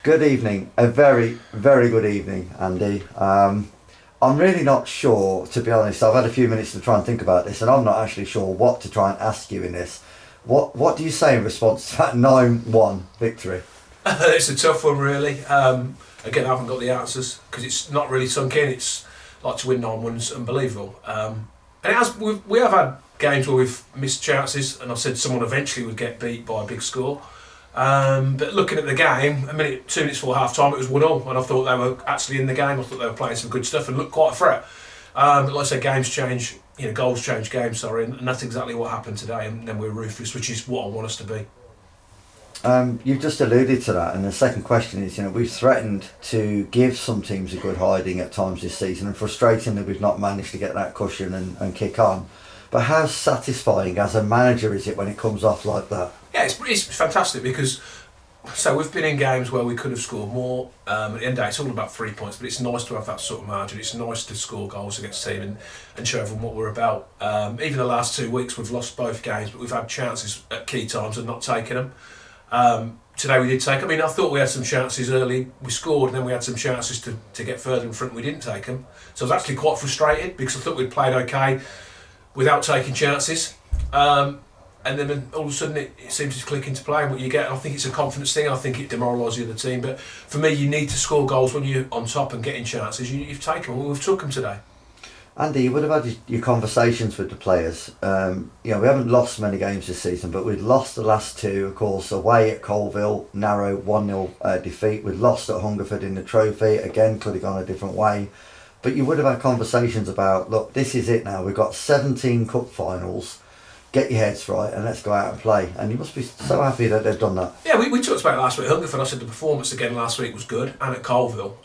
Good evening, a very, very good evening, Andy. I'm really not sure, to be honest. I've had a few minutes to try and think about this, and I'm not actually sure what to try and ask you in this. What do you say in response to that 9-1 victory? It's a tough one, really. Again, I haven't got the answers because it's not really sunk in. It's like to win 9-1's unbelievable. And it has. We have had games where we've missed chances, and I've said someone eventually would get beat by a big score. But looking at the game, 2 minutes before half time, it was 1-1, and I thought they were actually in the game. I thought they were playing some good stuff and looked quite a threat. But like I say, games change, goals change games, sorry, and that's exactly what happened today. And then we're ruthless, which is what I want us to be. You've just alluded to that, and the second question is, we've threatened to give some teams a good hiding at times this season, and frustratingly we've not managed to get that cushion and kick on. But how satisfying as a manager is it when it comes off like that? Yeah, it's fantastic because we've been in games where we could have scored more. At the end of the day, it's all about 3 points, but it's nice to have that sort of margin. It's nice to score goals against a team and show everyone what we're about. Even the last 2 weeks, we've lost both games, but we've had chances at key times and not taken them. Today we did take. I thought we had some chances early. We scored, and then we had some chances to get further in front. And we didn't take them, so I was actually quite frustrated because I thought we'd played okay without taking chances. And then all of a sudden it seems to click into play, and what you get, and I think it's a confidence thing. I think it demoralises the other team, but for me, you need to score goals when you're on top and getting chances. You've taken them. We've took them today. Andy, you would have had your conversations with the players. We haven't lost many games this season, but we'd lost the last two, of course, away at Colville, narrow 1-0 defeat. We'd lost at Hungerford in the trophy, again, could have gone a different way. But you would have had conversations about, look, this is it now. We've got 17 cup finals. Get your heads right and let's go out and play. And you must be so happy that they've done that. Yeah, we talked about it last week at Hungerford. I said the performance again last week was good, and at Colville,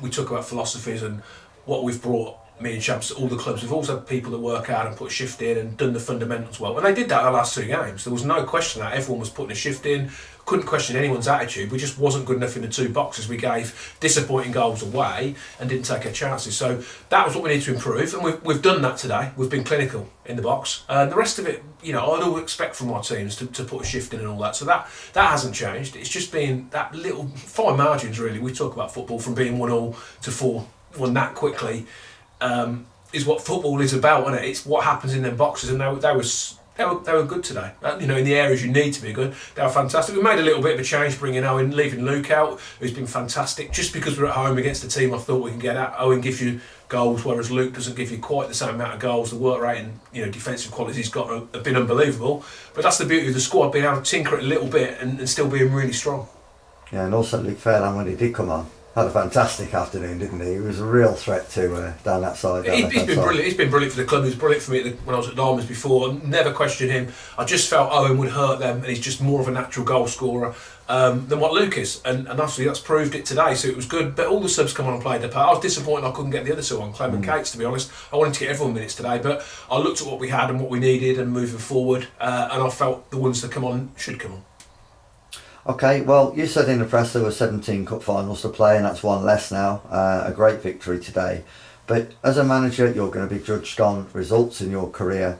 we talk about philosophies and what we've brought. Me and Champs, all the clubs, we've also had people that work hard and put a shift in and done the fundamentals well. And they did that in the last 2 games. There was no question that everyone was putting a shift in. Couldn't question anyone's attitude. We just wasn't good enough in the 2 boxes. We gave disappointing goals away and didn't take our chances. So that was what we need to improve, and we've done that today. We've been clinical in the box. The rest of it, I'd all expect from our teams to put a shift in and all that. So that hasn't changed. It's just been that little fine margins, really. We talk about football from being 1-1 to 4-1 that quickly. Is what football is about, isn't it? It's what happens in them boxes, and they were good today. In the areas you need to be good, they were fantastic. We made a little bit of a change, bringing Owen, leaving Luke out, who's been fantastic. Just because we're at home against a team, I thought we can get out. Owen gives you goals, whereas Luke doesn't give you quite the same amount of goals. The work rate and defensive qualities he's got have been unbelievable. But that's the beauty of the squad, being able to tinker it a little bit and still being really strong. Yeah, and also Luke Fairland, when he did come on, had a fantastic afternoon, didn't he? He was a real threat to down that side. He's been brilliant. He's been brilliant for the club. He was brilliant for me when I was at Diamonds before. I never questioned him. I just felt Owen would hurt them, and he's just more of a natural goal scorer than what Luke is. And obviously that's proved it today, so it was good. But all the subs come on and played their part. I was disappointed I couldn't get the other two on, Clem and Cates, to be honest. I wanted to get everyone minutes today, but I looked at what we had and what we needed and moving forward, and I felt the ones that come on should come on. Okay, well, you said in the press there were 17 cup finals to play, and that's one less now. A great victory today. But as a manager, you're going to be judged on results in your career.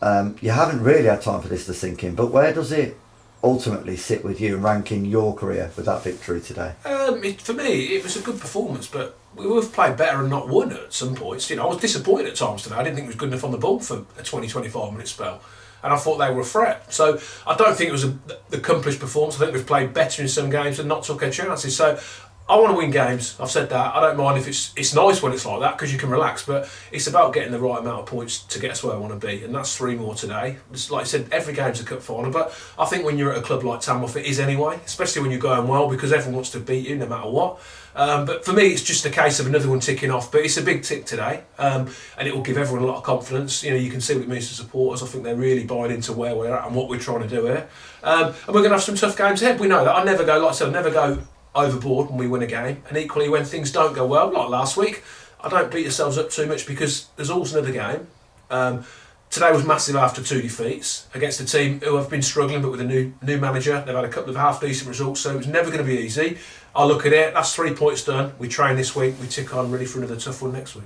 You haven't really had time for this to sink in, but where does it ultimately sit with you and rank in your career with that victory today? For me, it was a good performance, but we've played better and not won at some points. I was disappointed at times today. I didn't think it was good enough on the ball for a 20-25 minute spell. And I thought they were a threat. So I don't think it was an accomplished performance. I think we've played better in some games and not took our chances. So I want to win games. I've said that. I don't mind if it's nice when it's like that because you can relax, but it's about getting the right amount of points to get us where I want to be, and that's 3 more today. It's like I said, every game's a cup final, but I think when you're at a club like Tamworth, it is anyway, especially when you're going well, because everyone wants to beat you no matter what. But for me, it's just a case of another one ticking off. But it's a big tick today, and it will give everyone a lot of confidence. You can see what it means to supporters. I think they're really buying into where we're at and what we're trying to do here. And we're going to have some tough games ahead. We know that. I never go overboard when we win a game. And equally, when things don't go well, like last week, I don't beat yourselves up too much because there's always another game. Today was massive after 2 defeats against a team who have been struggling, but with a new manager. They've had a couple of half-decent results, so it was never going to be easy. I look at it, that's 3 points done. We train this week, we tick on ready for another tough one next week.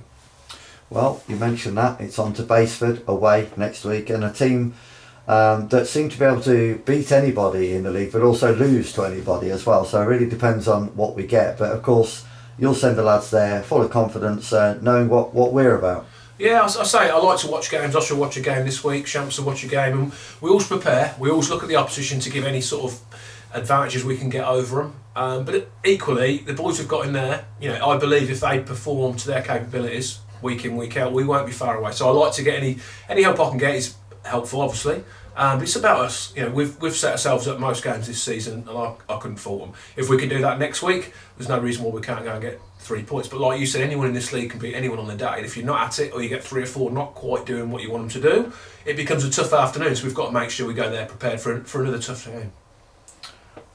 Well, you mentioned that. It's on to Baseford away next week, and a team that seem to be able to beat anybody in the league, but also lose to anybody as well. So it really depends on what we get. But of course, you'll send the lads there full of confidence, knowing what we're about. Yeah, I say I like to watch games. I shall watch a game this week. Shamps will watch a game, and we always prepare. We always look at the opposition to give any sort of advantages we can get over them. But equally, the boys we've got in there, I believe if they perform to their capabilities week in, week out, we won't be far away. So I like to get any help I can get is helpful, obviously. But it's about us. We've set ourselves up most games this season, and I couldn't fault them. If we can do that next week, there's no reason why we can't go and get 3 points. But like you said, anyone in this league can beat anyone on the day. And if you're not at it, or you get 3 or 4 not quite doing what you want them to do, it becomes a tough afternoon. So we've got to make sure we go there prepared for another tough game.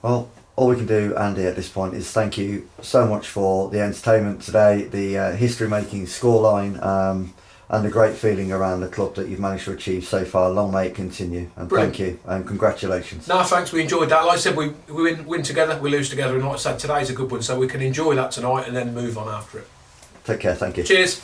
Well, all we can do, Andy, at this point is thank you so much for the entertainment today, the history-making scoreline, and the great feeling around the club that you've managed to achieve so far. Long may it continue, and Brilliant. Thank you, and congratulations. No, thanks, we enjoyed that. Like I said, we win together, we lose together, and like I said, today's a good one, so we can enjoy that tonight and then move on after it. Take care, thank you. Cheers.